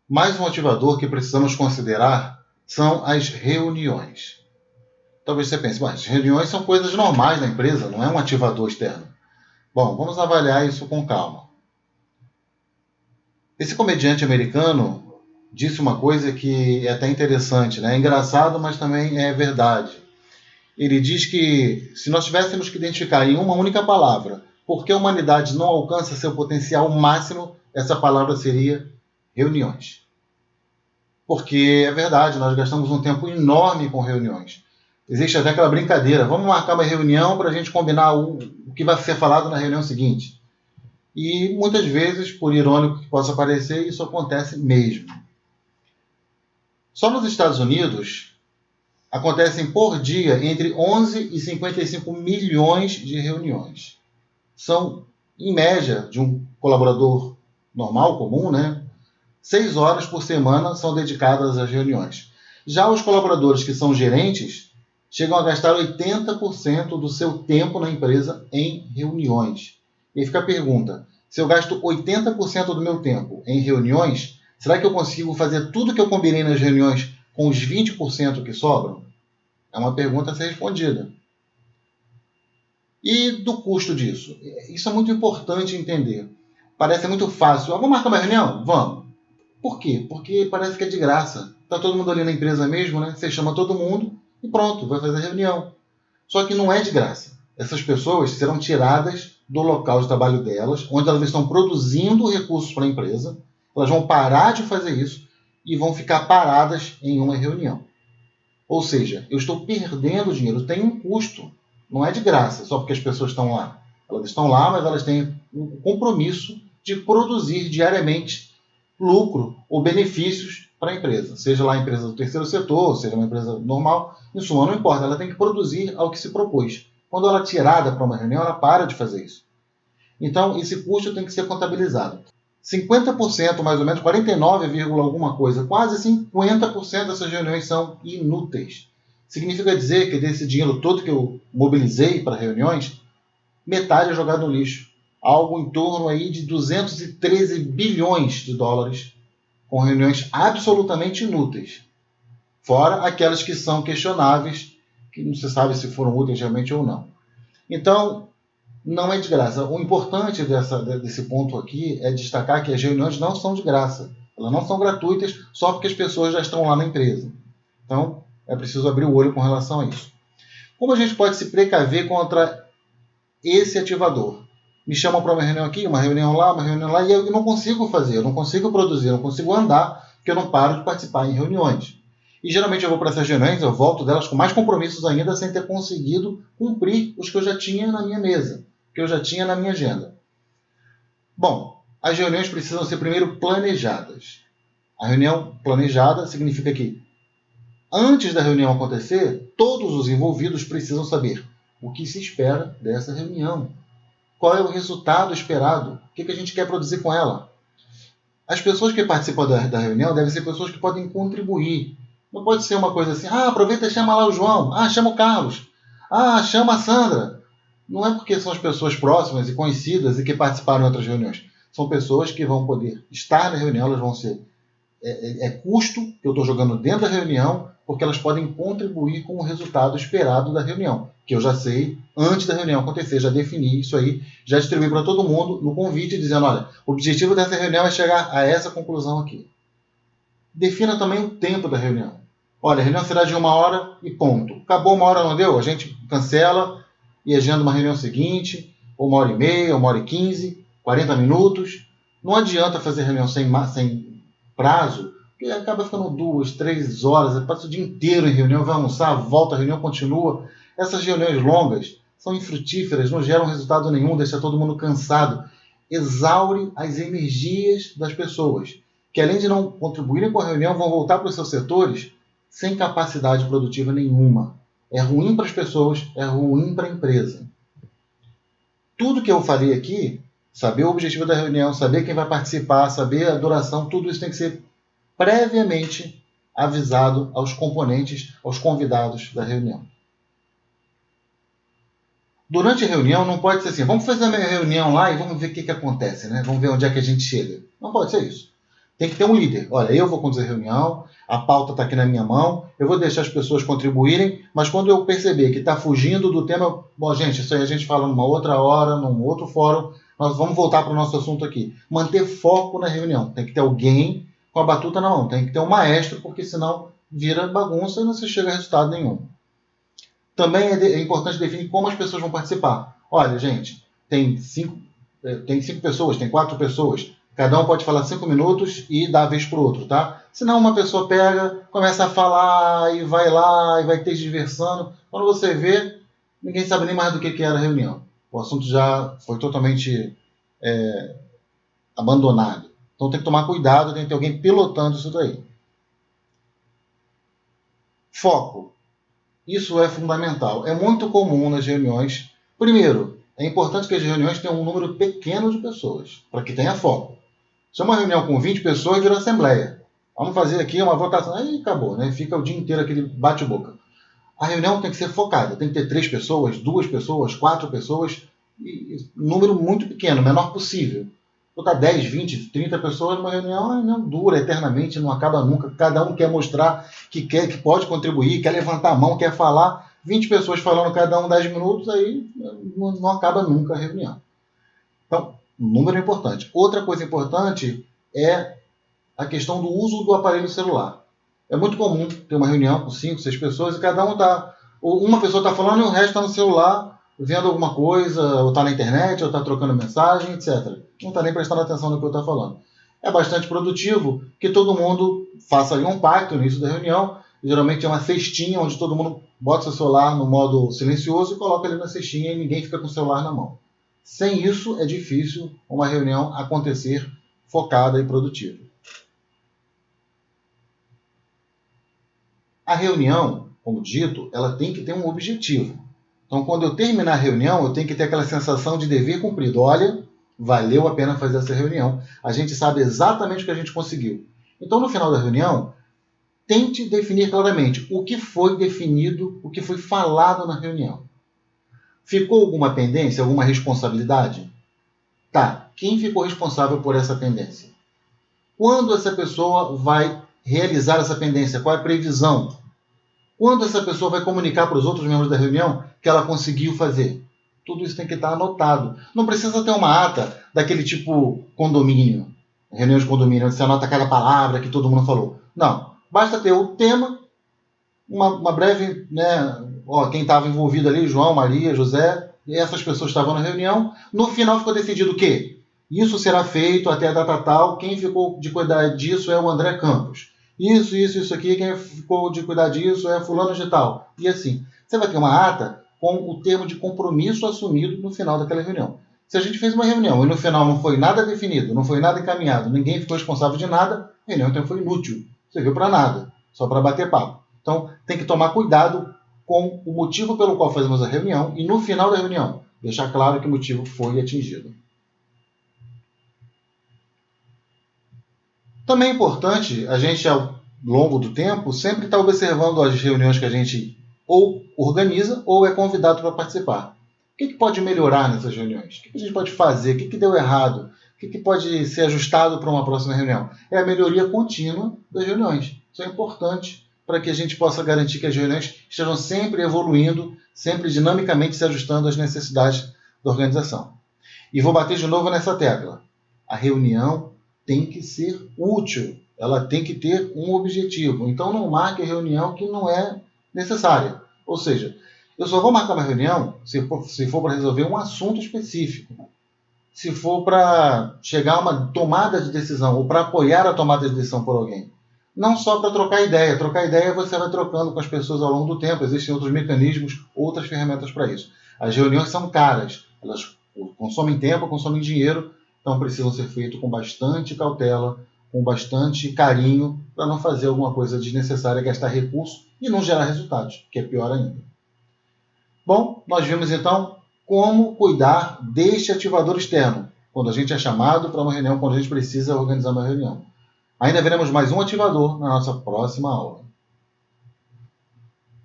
Mais um ativador que precisamos considerar são as reuniões. Talvez você pense, mas reuniões são coisas normais na empresa, não é um ativador externo. Bom, vamos avaliar isso com calma. Esse comediante americano disse uma coisa que é até interessante, né? É engraçado, mas também é verdade. Ele diz que se nós tivéssemos que identificar em uma única palavra por que a humanidade não alcança seu potencial máximo, essa palavra seria reuniões. Porque é verdade, nós gastamos um tempo enorme com reuniões. Existe até aquela brincadeira, vamos marcar uma reunião para a gente combinar o que vai ser falado na reunião seguinte. E muitas vezes, por irônico que possa parecer, isso acontece mesmo. Só nos Estados Unidos, acontecem por dia entre 11 e 55 milhões de reuniões. São, em média, de um colaborador normal, comum, né? 6 horas por semana são dedicadas às reuniões. Já os colaboradores que são gerentes chegam a gastar 80% do seu tempo na empresa em reuniões. E aí fica a pergunta, se eu gasto 80% do meu tempo em reuniões, será que eu consigo fazer tudo que eu combinei nas reuniões com os 20% que sobram? É uma pergunta a ser respondida. E do custo disso? Isso é muito importante entender. Parece muito fácil. Vamos marcar uma reunião? Vamos. Por quê? Porque parece que é de graça. Está todo mundo ali na empresa mesmo, né? Você chama todo mundo e pronto, vai fazer a reunião. Só que não é de graça. Essas pessoas serão tiradas do local de trabalho delas, onde elas estão produzindo recursos para a empresa. Elas vão parar de fazer isso e vão ficar paradas em uma reunião. Ou seja, eu estou perdendo dinheiro, tem um custo. Não é de graça, só porque as pessoas estão lá. Elas estão lá, mas elas têm um compromisso de produzir diariamente lucro ou benefícios para a empresa. Seja lá a empresa do terceiro setor, seja uma empresa normal, em suma, não importa. Ela tem que produzir ao que se propôs. Quando ela é tirada para uma reunião, ela para de fazer isso. Então, esse custo tem que ser contabilizado. 50%, mais ou menos, 49, alguma coisa, quase 50% dessas reuniões são inúteis. Significa dizer que desse dinheiro todo que eu mobilizei para reuniões, metade é jogado no lixo. Algo em torno aí de 213 bilhões de dólares com reuniões absolutamente inúteis. Fora aquelas que são questionáveis, que não se sabe se foram úteis realmente ou não. Então, não é de graça. O importante desse ponto aqui é destacar que as reuniões não são de graça. Elas não são gratuitas só porque as pessoas já estão lá na empresa. Então, é preciso abrir o olho com relação a isso. Como a gente pode se precaver contra esse ativador? Me chamam para uma reunião aqui, uma reunião lá, e eu não consigo fazer, eu não consigo produzir, eu não consigo andar, porque eu não paro de participar em reuniões. E geralmente eu vou para essas reuniões, eu volto delas com mais compromissos ainda, sem ter conseguido cumprir os que eu já tinha na minha mesa, que eu já tinha na minha agenda. Bom, as reuniões precisam ser primeiro planejadas. A reunião planejada significa que, antes da reunião acontecer, todos os envolvidos precisam saber o que se espera dessa reunião. Qual é o resultado esperado? O que a gente quer produzir com ela? As pessoas que participam da reunião devem ser pessoas que podem contribuir. Não pode ser uma coisa assim, aproveita e chama lá o João, chama o Carlos, chama a Sandra. Não é porque são as pessoas próximas e conhecidas e que participaram em outras reuniões. São pessoas que vão poder estar na reunião, elas vão ser... É custo que eu estou jogando dentro da reunião, porque elas podem contribuir com o resultado esperado da reunião, que eu já sei antes da reunião acontecer, já defini isso aí, já distribuí para todo mundo no convite, dizendo, olha, o objetivo dessa reunião é chegar a essa conclusão aqui. Defina também o tempo da reunião. Olha, a reunião será de 1 hora e ponto. Acabou 1 hora, não deu? A gente cancela e agenda uma reunião seguinte, 1h30, 1h15, 40 minutos. Não adianta fazer reunião sem prazo, porque acaba ficando 2, 3 horas, passa o dia inteiro em reunião, vai almoçar, volta, a reunião continua. Essas reuniões longas são infrutíferas, não geram resultado nenhum, deixa todo mundo cansado, exaure as energias das pessoas, que além de não contribuírem com a reunião, vão voltar para os seus setores sem capacidade produtiva nenhuma. É ruim para as pessoas, é ruim para a empresa. Tudo que eu falei aqui, saber o objetivo da reunião, saber quem vai participar, saber a duração, tudo isso tem que ser previamente avisado aos componentes, aos convidados da reunião. Durante a reunião não pode ser assim, vamos fazer uma reunião lá e vamos ver o que acontece, né? Vamos ver onde é que a gente chega. Não pode ser isso. Tem que ter um líder. Olha, eu vou conduzir a reunião, a pauta está aqui na minha mão, eu vou deixar as pessoas contribuírem, mas quando eu perceber que está fugindo do tema, bom, gente, isso aí a gente fala numa outra hora, num outro fórum, nós vamos voltar para o nosso assunto aqui. Manter foco na reunião. Tem que ter alguém com a batuta na mão, tem que ter um maestro, porque senão vira bagunça e não se chega a resultado nenhum. Também é importante definir como as pessoas vão participar. Olha, gente, tem 5 pessoas, tem 4 pessoas, cada um pode falar 5 minutos e dar a vez para o outro, tá? Senão uma pessoa pega, começa a falar e vai lá e vai ter diversando. Quando você vê, ninguém sabe nem mais do que era a reunião. O assunto já foi totalmente abandonado. Então tem que tomar cuidado, tem que ter alguém pilotando isso daí. Foco. Isso é fundamental. É muito comum nas reuniões. Primeiro, é importante que as reuniões tenham um número pequeno de pessoas, para que tenha foco. Se é uma reunião com 20 pessoas, vira assembleia. Vamos fazer aqui uma votação. Aí acabou, né? Fica o dia inteiro aquele bate-boca. A reunião tem que ser focada. Tem que ter 3 pessoas, 2 pessoas, 4 pessoas. Número muito pequeno, o menor possível. Botar 10, 20, 30 pessoas numa reunião não dura eternamente, não acaba nunca. Cada um quer mostrar que quer, que pode contribuir, quer levantar a mão, quer falar. 20 pessoas falando cada um 10 minutos, aí não acaba nunca a reunião. Então, número é importante. Outra coisa importante é a questão do uso do aparelho celular. É muito comum ter uma reunião com 5, 6 pessoas e cada um está... Uma pessoa está falando e o resto está no celular, vendo alguma coisa, ou está na internet, ou está trocando mensagem, etc. Não está nem prestando atenção no que eu estou falando. É bastante produtivo que todo mundo faça ali um pacto no início da reunião. Geralmente é uma cestinha onde todo mundo bota seu celular no modo silencioso e coloca ele na cestinha e ninguém fica com o celular na mão. Sem isso é difícil uma reunião acontecer focada e produtiva. A reunião, como dito, ela tem que ter um objetivo. Então, quando eu terminar a reunião, eu tenho que ter aquela sensação de dever cumprido. Olha, valeu a pena fazer essa reunião. A gente sabe exatamente o que a gente conseguiu. Então, no final da reunião, tente definir claramente o que foi definido, o que foi falado na reunião. Ficou alguma pendência, alguma responsabilidade? Tá, quem ficou responsável por essa pendência? Quando essa pessoa vai realizar essa pendência? Qual é a previsão? Quando essa pessoa vai comunicar para os outros membros da reunião que ela conseguiu fazer? Tudo isso tem que estar anotado. Não precisa ter uma ata daquele tipo condomínio, reunião de condomínio, onde você anota cada palavra que todo mundo falou. Não. Basta ter o tema, uma breve, né, quem estava envolvido ali, João, Maria, José, e essas pessoas estavam na reunião. No final ficou decidido o quê? Isso será feito até a data tal, quem ficou de cuidar disso é o André Campos. Isso aqui, quem ficou de cuidar disso é fulano de tal. E assim, você vai ter uma ata com o termo de compromisso assumido no final daquela reunião. Se a gente fez uma reunião e no final não foi nada definido, não foi nada encaminhado, ninguém ficou responsável de nada, a reunião então foi inútil. Serviu para nada, só para bater papo. Então, tem que tomar cuidado com o motivo pelo qual fazemos a reunião e no final da reunião, deixar claro que o motivo foi atingido. Também é importante a gente, ao longo do tempo, sempre estar observando as reuniões que a gente ou organiza ou é convidado para participar. O que pode melhorar nessas reuniões? O que a gente pode fazer? O que deu errado? O que pode ser ajustado para uma próxima reunião? É a melhoria contínua das reuniões. Isso é importante para que a gente possa garantir que as reuniões estejam sempre evoluindo, sempre dinamicamente se ajustando às necessidades da organização. E vou bater de novo nessa tecla. A reunião tem que ser útil, ela tem que ter um objetivo. Então não marque a reunião que não é necessária. Ou seja, eu só vou marcar uma reunião se for para resolver um assunto específico. Se for para chegar a uma tomada de decisão ou para apoiar a tomada de decisão por alguém. Não só para trocar ideia. Trocar ideia você vai trocando com as pessoas ao longo do tempo. Existem outros mecanismos, outras ferramentas para isso. As reuniões são caras. Elas consomem tempo, consomem dinheiro. Então precisam ser feitas com bastante cautela, com bastante carinho, para não fazer alguma coisa desnecessária, gastar recurso e não gerar resultados, que é pior ainda. Bom, nós vimos então como cuidar deste ativador externo, quando a gente é chamado para uma reunião, quando a gente precisa organizar uma reunião. Ainda veremos mais um ativador na nossa próxima aula.